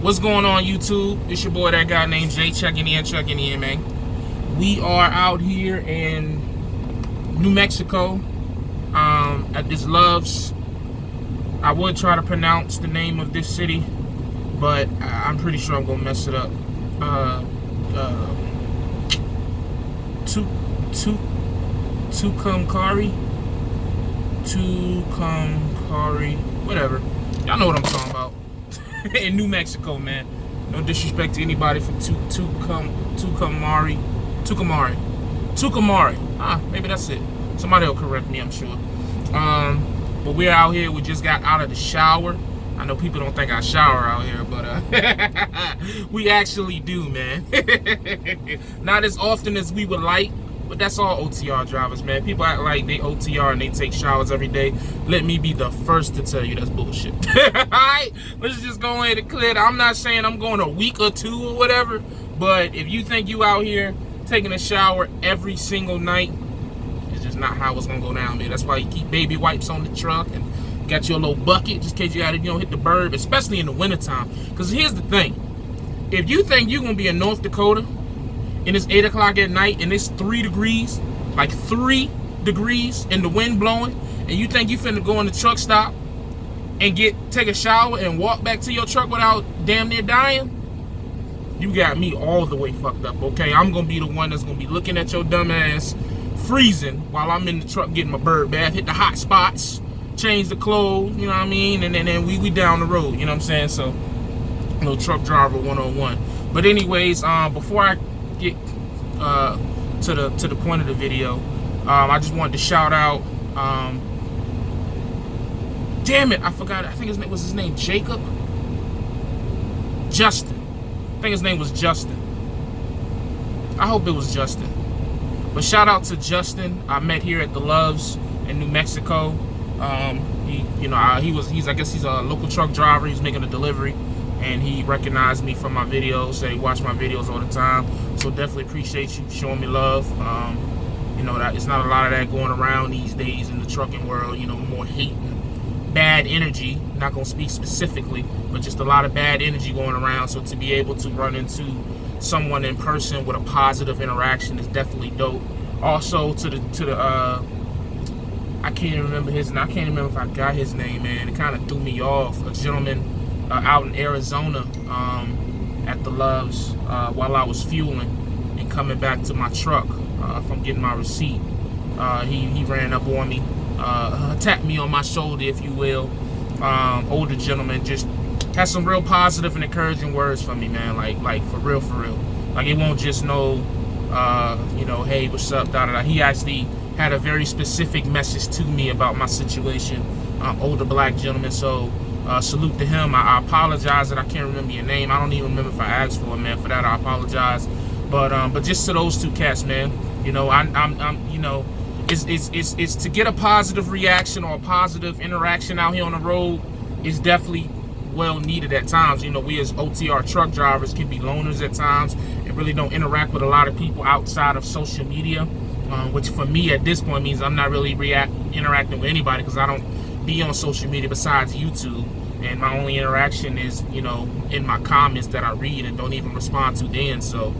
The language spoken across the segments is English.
What's going on, YouTube? It's your boy, that guy named Jay, checking in, man. We are out here in New Mexico at this Love's. I would try to pronounce the name of this city, but I'm pretty sure I'm gonna mess it up. Tucumcari, whatever. Y'all know what I'm talking about. In New Mexico, man. No disrespect to anybody from Tucumcari. Maybe that's it. Somebody will correct me, I'm sure. But we're out here. We just got out of the shower. I know people don't think I shower out here, but we actually do, man. Not as often as we would like, but that's all OTR drivers, man. People act like they OTR and they take showers every day. Let me be the first to tell you that's bullshit. Alright? Let's just go ahead and clear that. I'm not saying I'm going a week or two or whatever, but if you think you out here taking a shower every single night, it's just not how it's gonna go down, man. That's why you keep baby wipes on the truck and got your little bucket just in case you don't hit the burb, especially in the wintertime. Because here's the thing. If you think you're gonna be in North Dakota and it's 8 o'clock at night and it's 3 degrees, like 3 degrees and the wind blowing, and you think you finna go in the truck stop and take a shower and walk back to your truck without damn near dying, you got me all the way fucked up, okay? I'm gonna be the one that's gonna be looking at your dumb ass freezing while I'm in the truck getting my bird bath, hit the hot spots, change the clothes, you know what I mean? And then we down the road, you know what I'm saying? So, little truck driver 101. But anyways, before I get to the point of the video, I just wanted to shout out, damn it, I forgot, I think his name Jacob? Justin. I think his name was Justin. I hope it was Justin. But shout out to Justin. I met here at the Love's in New Mexico. I guess he's a local truck driver. He's making a delivery, and he recognized me from my videos. Said he watched my videos all the time. So definitely appreciate you showing me love. That it's not a lot of that going around these days in the trucking world. More hate and bad energy. Not gonna speak specifically, but just a lot of bad energy going around. So to be able to run into someone in person with a positive interaction is definitely dope. Also to the I can't even remember his name. I can't remember if I got his name, man. It kind of threw me off. A gentleman out in Arizona at the Love's while I was fueling and coming back to my truck from getting my receipt. He ran up on me, tapped me on my shoulder, if you will. Older gentleman, just had some real positive and encouraging words for me, man. Like for real. Like it won't just know, hey, what's up, da-da-da. He actually had a very specific message to me about my situation. Older black gentleman, so salute to him. I apologize that I can't remember your name. I don't even remember if I asked for it, man. For that, I apologize. But just to those two cats, man. It's to get a positive reaction or a positive interaction out here on the road is definitely well needed at times. We as OTR truck drivers can be loners at times and really don't interact with a lot of people outside of social media, which for me at this point means I'm not really interacting with anybody because I don't be on social media besides YouTube, and my only interaction is in my comments that I read and don't even respond to then. So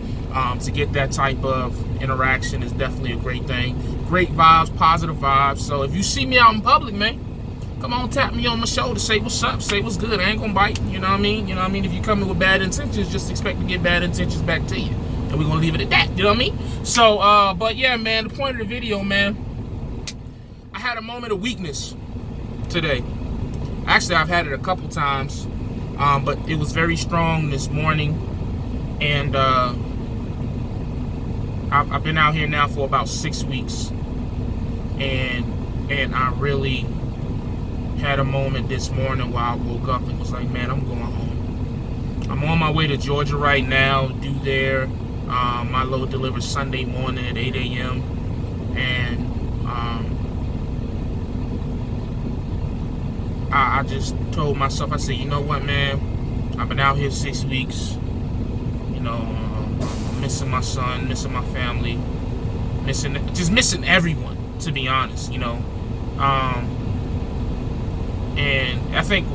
to get that type of interaction is definitely a great thing. Great vibes, positive vibes. So if you see me out in public, man, come on, tap me on my shoulder, say what's up, say what's good. I ain't gonna bite, you know what I mean? If you come in with bad intentions, just expect to get bad intentions back to you. And we're gonna leave it at that, you know what I mean? So, but yeah, man, the point of the video, man, I had a moment of weakness today. Actually, I've had it a couple times, but it was very strong this morning. And I've been out here now for about 6 weeks. And I really had a moment this morning while I woke up and was like, man, I'm going home. I'm on my way to Georgia right now, due there. My load delivers Sunday morning at 8 a.m. And I just told myself, I said, you know what, man? I've been out here 6 weeks. I'm missing my son, missing my family, missing everyone, to be honest, And I think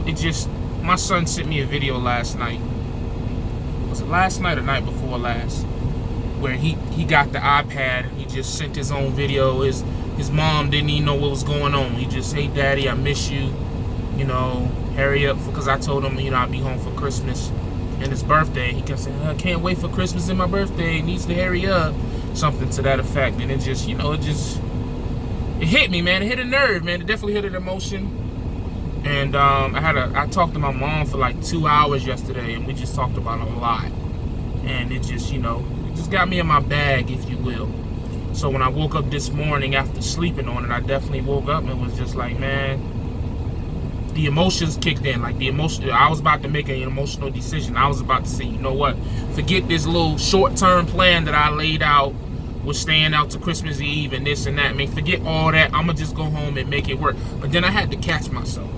my son sent me a video last night, was it last night or night before last, where he got the iPad and he just sent his own video. His mom didn't even know what was going on. He just, hey daddy, I miss you, you know, hurry up, because I told him, you know, I'd be home for Christmas and his birthday. He kept saying, I can't wait for Christmas and my birthday, he needs to hurry up, something to that effect. And it just, you know, it hit me, man. It hit a nerve, man. It definitely hit an emotion. And I talked to my mom for like 2 hours yesterday, and we just talked about a lot. And it just, you know, it just got me in my bag, if you will. So when I woke up this morning after sleeping on it, I definitely woke up and was just like, man, the emotions kicked in. Like the emotion, I was about to make an emotional decision. I was about to say, you know what, forget this little short-term plan that I laid out with staying out to Christmas Eve and this and that. I mean, forget all that. I'm gonna just go home and make it work. But then I had to catch myself.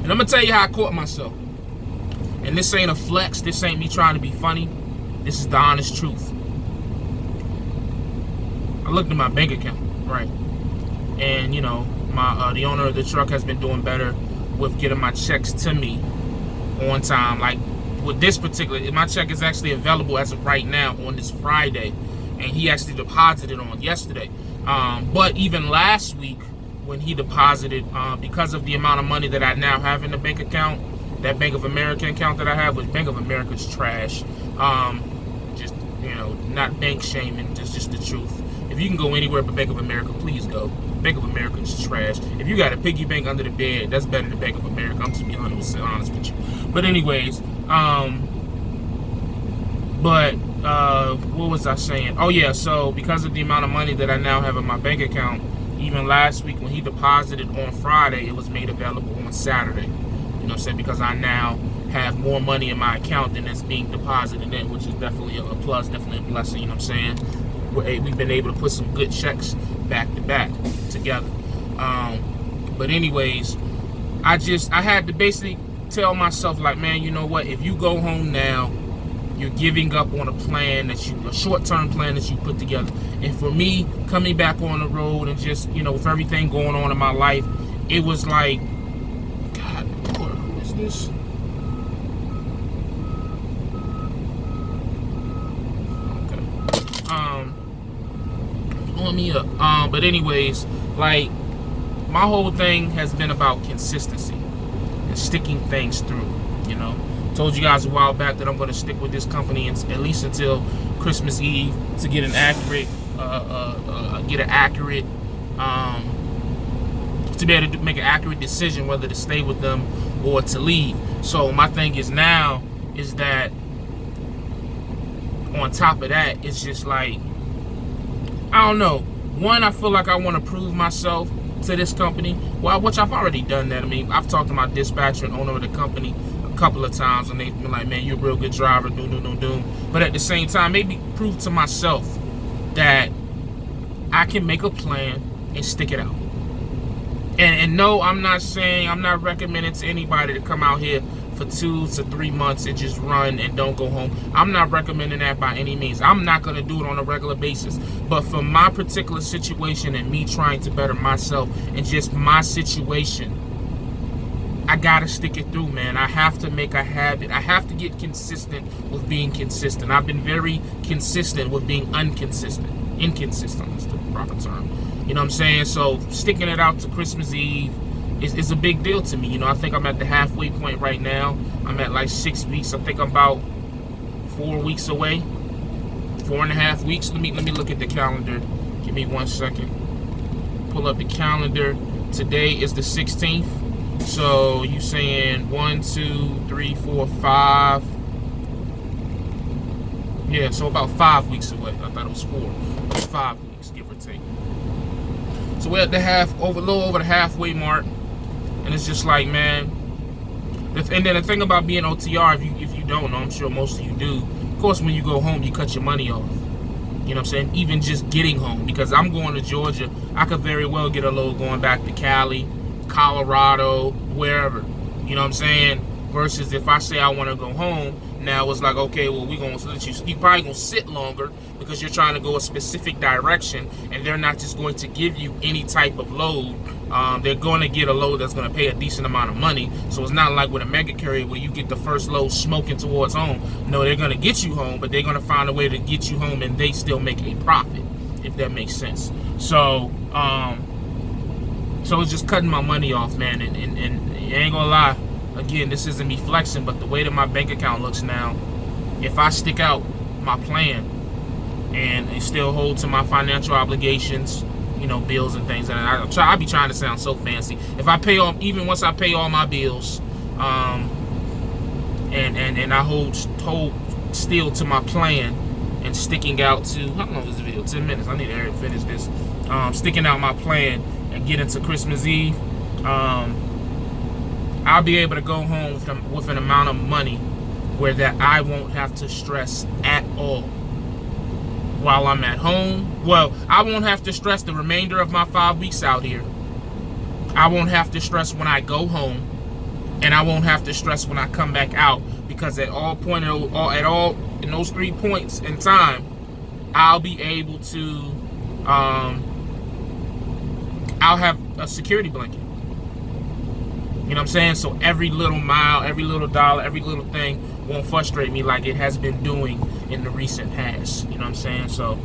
And I'm gonna tell you how I caught myself. And this ain't a flex, this ain't me trying to be funny. This is the honest truth. I looked at my bank account, right? And you know, my the owner of the truck has been doing better with getting my checks to me on time. Like with this particular, my check is actually available as of right now on this Friday, and he actually deposited on yesterday. But even last week when he deposited, because of the amount of money that I now have in the bank account, that Bank of America account that I have, which Bank of America's trash. Just, you know, not bank shaming, just the truth. If you can go anywhere but Bank of America, please go. Bank of America is trash. If you got a piggy bank under the bed, that's better than Bank of America. I'm just being honest with you. But anyways, what was I saying? Oh yeah, so because of the amount of money that I now have in my bank account, even last week when he deposited on Friday, it was made available on Saturday. You know what I'm saying? Because I now have more money in my account than that's being deposited in, which is definitely a plus, definitely a blessing. You know what I'm saying? We've been able to put some good checks back to back together. But anyways, I had to basically tell myself, like, man, you know what? If you go home now, you're giving up on a short-term plan that you put together. And for me, coming back on the road and just, you know, with everything going on in my life, it was like, God, what is this? Blowing me up. But anyways, like, my whole thing has been about consistency and sticking things through. You know, told you guys a while back that I'm going to stick with this company at least until Christmas Eve to get an accurate, to be able to make an accurate decision whether to stay with them or to leave. So my thing is now is that on top of that, it's just like, I don't know. One, I feel like I want to prove myself to this company, well, which I've already done that. I mean, I've talked to my dispatcher and owner of the company a couple of times, and they've been like, man, you're a real good driver, doom. But at the same time, maybe prove to myself that I can make a plan and stick it out. And no, I'm not recommending to anybody to come out here for 2 to 3 months and just run and don't go home. I'm not recommending that by any means. I'm not going to do it on a regular basis. But for my particular situation and me trying to better myself and just my situation, I got to stick it through, man. I have to make a habit. I have to get consistent with being consistent. I've been very consistent with being inconsistent. Inconsistent is the proper term. You know what I'm saying? So sticking it out to Christmas Eve is a big deal to me. You know, I think I'm at the halfway point right now. I'm at like 6 weeks. I think I'm about 4 weeks away. 4.5 weeks. Let me look at the calendar. Give me 1 second. Pull up the calendar. Today is the 16th. So you saying 1, 2, 3, 4, 5. Yeah, so about 5 weeks away. I thought it was 4. About 5 weeks, give or take. So we're at the a little over the halfway mark. And it's just like, man. And then the thing about being OTR, if you don't know, I'm sure most of you do. Of course, when you go home, you cut your money off. You know what I'm saying? Even just getting home. Because I'm going to Georgia. I could very well get a load going back to Cali, Colorado, wherever. You know what I'm saying? Versus if I say I want to go home, now it's like, okay, well, we're going to let you probably going to sit longer because you're trying to go a specific direction, and they're not just going to give you any type of load they're going to get a load that's going to pay a decent amount of money. So it's not like with a mega carrier where you get the first load smoking towards home. No, they're going to get you home, but they're going to find a way to get you home and they still make a profit, if that makes sense. So so it's just cutting my money off, man. And I ain't gonna lie, again, this isn't me flexing, but the way that my bank account looks now, if I stick out my plan and still hold to my financial obligations, you know, bills and things, and I be trying to sound so fancy. If I pay off, even once I pay all my bills, and I hold still to my plan and sticking out to, how long is this video? 10 minutes. I need to finish this. Sticking out my plan and get into Christmas Eve, I'll be able to go home with an amount of money where that I won't have to stress at all while I'm at home. Well, I won't have to stress the remainder of my 5 weeks out here. I won't have to stress when I go home, and I won't have to stress when I come back out, because at all in those 3 points in time, I'll be able to I'll have a security blanket. You know what I'm saying? So every little mile, every little dollar, every little thing won't frustrate me like it has been doing in the recent past. You know what I'm saying? So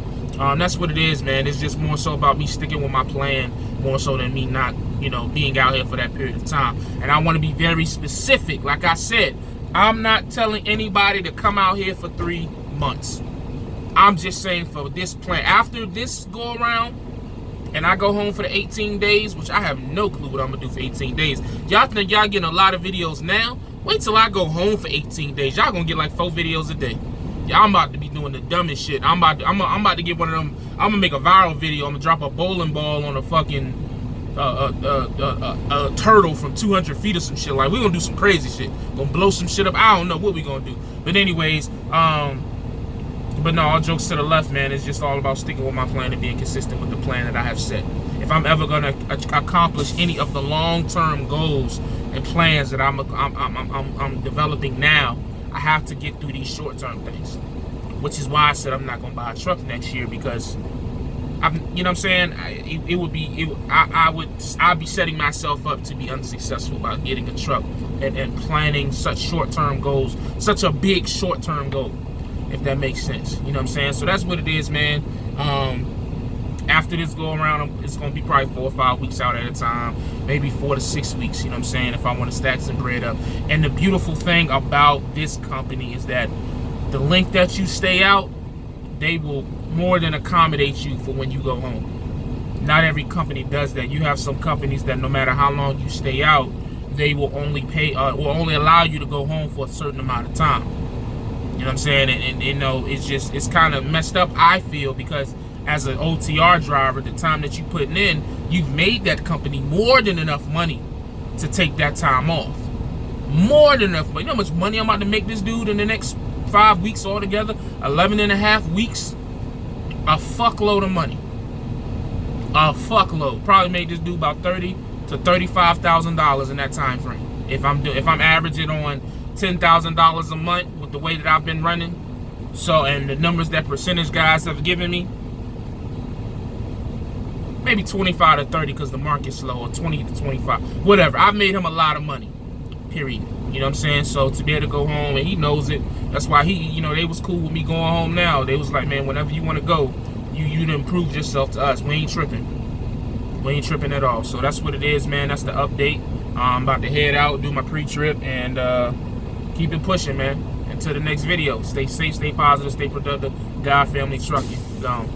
that's what it is, man. It's just more so about me sticking with my plan, more so than me not, you know, being out here for that period of time. And I want to be very specific. Like I said, I'm not telling anybody to come out here for 3 months. I'm just saying for this plan, after this go around, and I go home for the 18 days, which I have no clue what I'm going to do for 18 days. Y'all think y'all getting a lot of videos now? Wait till I go home for 18 days. Y'all going to get like 4 videos a day. Y'all, I'm about to be doing the dumbest shit. I'm about to get one of them. I'm going to make a viral video. I'm going to drop a bowling ball on a fucking a turtle from 200 feet or some shit. Like, we're going to do some crazy shit. Going to blow some shit up. I don't know what we're going to do. But anyways, but no, all jokes to the left, man. It's just all about sticking with my plan and being consistent with the plan that I have set. If I'm ever gonna accomplish any of the long-term goals and plans that I'm developing now, I have to get through these short-term things. Which is why I said I'm not gonna buy a truck next year, because you know what I'm saying? I'd be setting myself up to be unsuccessful by getting a truck and planning such short-term goals, such a big short-term goal, if that makes sense. You know what I'm saying? So that's what it is, man. After this go around, it's going to be probably 4 or 5 weeks out at a time, maybe 4 to 6 weeks, you know what I'm saying, if I want to stack some bread up. And the beautiful thing about this company is that the length that you stay out, they will more than accommodate you for when you go home. Not every company does that. You have some companies that no matter how long you stay out, they will only only allow you to go home for a certain amount of time. You know what I'm saying? And you know, it's kind of messed up, I feel, because as an OTR driver, the time that you're putting in, you've made that company more than enough money to take that time off. More than enough money. You know how much money I'm about to make this dude in the next 5 weeks altogether? 11 and a half weeks? A fuckload of money. A fuckload. Probably made this dude about $30,000 to $35,000 in that time frame. If I'm averaging on $10,000 a month with the way that I've been running. So, and the numbers that percentage guys have given me, maybe 25 to 30 because the market's slow, or 20 to 25, whatever. I've made him a lot of money, period. You know what I'm saying? So to be able to go home, and he knows it. That's why you know, they was cool with me going home now. They was like, man, whenever you want to go, you done prove yourself to us. We ain't tripping. We ain't tripping at all. So that's what it is, man. That's the update. I'm about to head out, do my pre-trip, and keep it pushing, man. Until the next video. Stay safe, stay positive, stay productive. God, family, trucking. Gone.